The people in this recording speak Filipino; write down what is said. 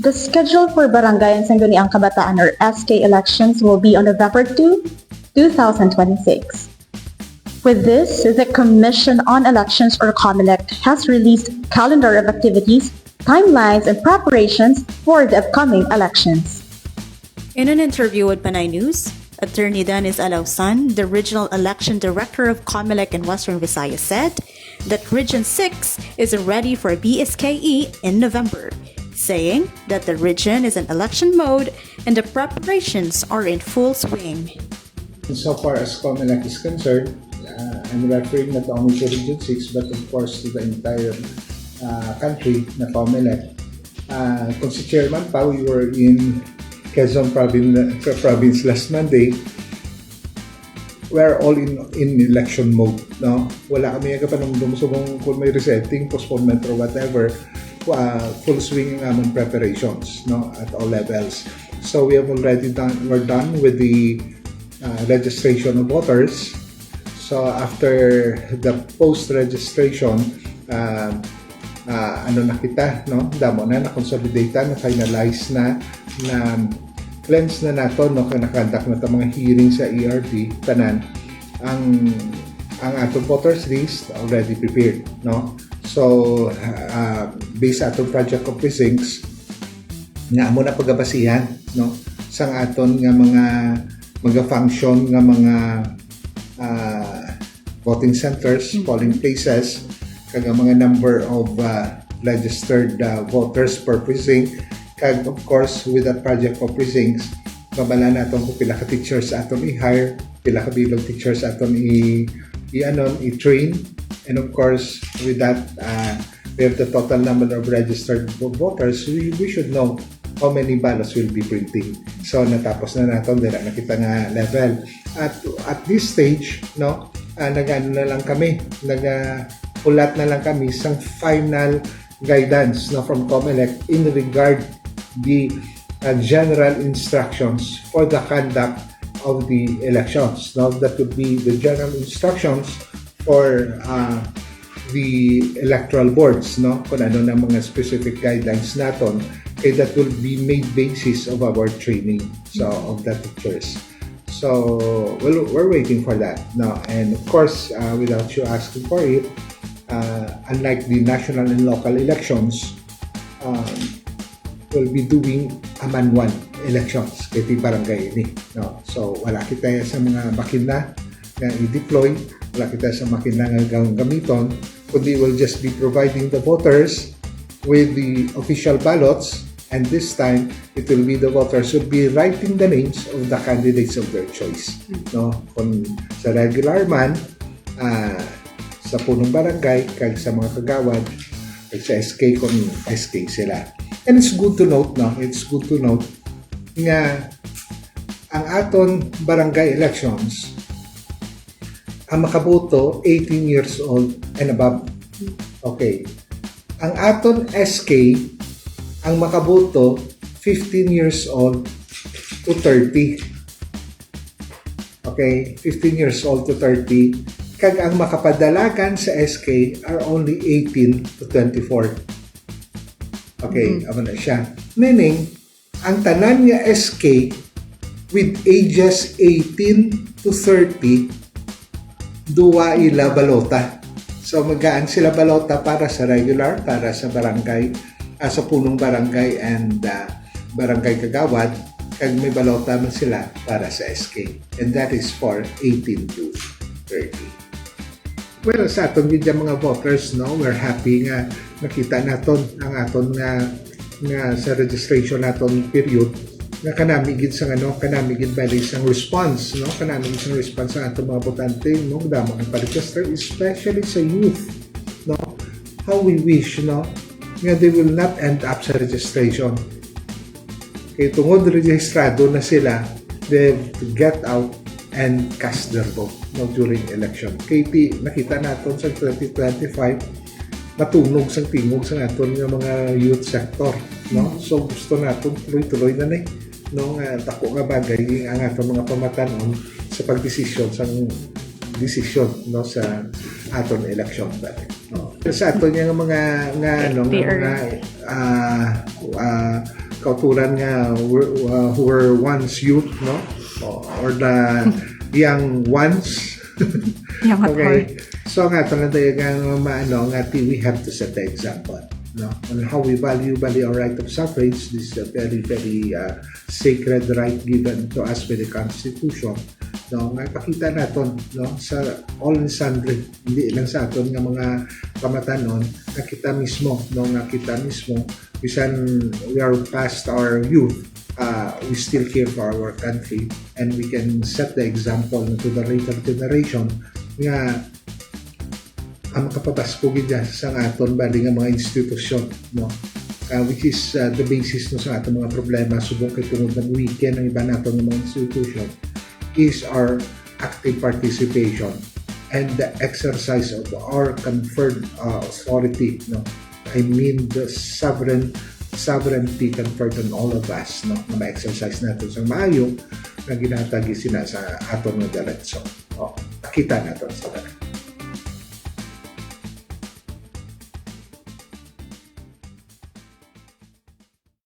The schedule for Barangay and Sangguniang Kabataan or SK elections will be on November 2, 2026. With this, the Commission on Elections or COMELEC has released calendar of activities, timelines, and preparations for the upcoming elections. In an interview with Panay News, Attorney Dennis Alausan, the Regional Election Director of COMELEC in Western Visayas, said that Region 6 is ready for BSKE in November, saying that the region is in election mode and the preparations are in full swing. So far as COMELEC is concerned, I'm referring not only to Region 6 but of course to the entire country na COMELEC. Kung si Chairman pa, we were in Quezon province last Monday. We're all in election mode, no? Wala kami yung kapanong kung may resetting, postponement or whatever. Full swing ang among preparations, no, at all levels. So we have already we're done with the registration of voters. So after the post-registration, ano na kita, no? Damo na consolidate na finalize na cleanse na nato, no, kanakandak na ito mga hearing sa ERD tanan ang atong voters list already prepared, no. So based atong project of precincts nga amo na pagabasihan, no, sang aton nga mga function nga mga voting centers, polling places, kag mga number of registered voters per precinct. Kag of course with that project of precincts, babala naton kung pila ka teachers aton i-hire, pila ka bilog teachers aton i-train, and of course with that we have the total number of registered voters. We should know how many ballots will be printing. So natapos na naton dira nakita nga level. At this stage, no, nag-ano na lang kami, nag-ulat na lang kami sang final guidance, no, from COMELEC in regard the general instructions for the conduct of the elections. Now, that would be the general instructions for the electoral boards, no, kung ano na mga specific guidelines naton, that will be made basis of our training, so of the teachers. So we're waiting for that now, and of course without you asking for it, unlike the national and local elections, we'll be doing a manual elections kay barangay ini, no. So wala kita sa mga makina nga i-deploy, wala kita sa makina nga gamiton, kundi will just be providing the voters with the official ballots, and this time it will be the voters who will be writing the names of the candidates of their choice, no. Kung sa regular man, sa punong barangay, kag sa mga kagawad, kag sa SK kung SK sila. And it's good to note, no? It's good to note nga ang aton barangay elections, ang makaboto 18 years old and above. Okay. Ang aton SK, ang makaboto 15 years old to 30. Okay, 15 years old to 30. Kag ang makapadalagan sa SK are only 18 to 24. Okay, amo na siya. Meaning, ang tanan nga SK with ages 18 to 30, duwa ila balota. So magaan sila balota para sa regular, para sa barangay, sa punong barangay and barangay kagawad, kag may balota man sila para sa SK. And that is for 18 to 30. Well, sa aton gid mga voters, no, we're happy nga nakita naton ang aton nga sa registration naton period nga kanamigid sa kanamigid bali sang response, no, kanamigid sang response sa aton mga botante, no, damo ang pa-register, especially sa youth, no. How we wish, no, nga they will not end up sa registration. Kaya tungod registrado na sila, they have to get out and cast their vote, no, during election. Kaya nakita natin sa 2025, matunog sang tingog sa aton nga mga youth sector, no. So gusto natin tuloy-tuloy na ni, no, nga dako nga bagay ang aton mga pamatanon sa pagdesisyon no, sa aton election dati, no. Sa aton nga mga kauturan nga who were once youth, no? Or the young ones. Young at heart. Okay. So nga talaga nga maano nga we have to set the example, no? On how we value our right of suffrage. This is a very sacred right given to us by the Constitution. No, nga ipakita naton, no, sa all and sundry, hindi lang sa aton nga mga kamatanon, na kita mismo, no, nga kita mismo bisan we are past our youth, we still care for our country, and we can set the example to the later generation nga ang makapapasko gid sa aton bali nga mga institusyon, no, which is the basis no sa atong mga problema subong kay tungod ng weekend ng iba naton mga institusyon is our active participation and the exercise of our conferred authority, no? I mean the sovereignty conferred on all of us, no? Na ma-exercise natin sa maayo na ginatagi sina sa aton nga diretso. Kita natin sa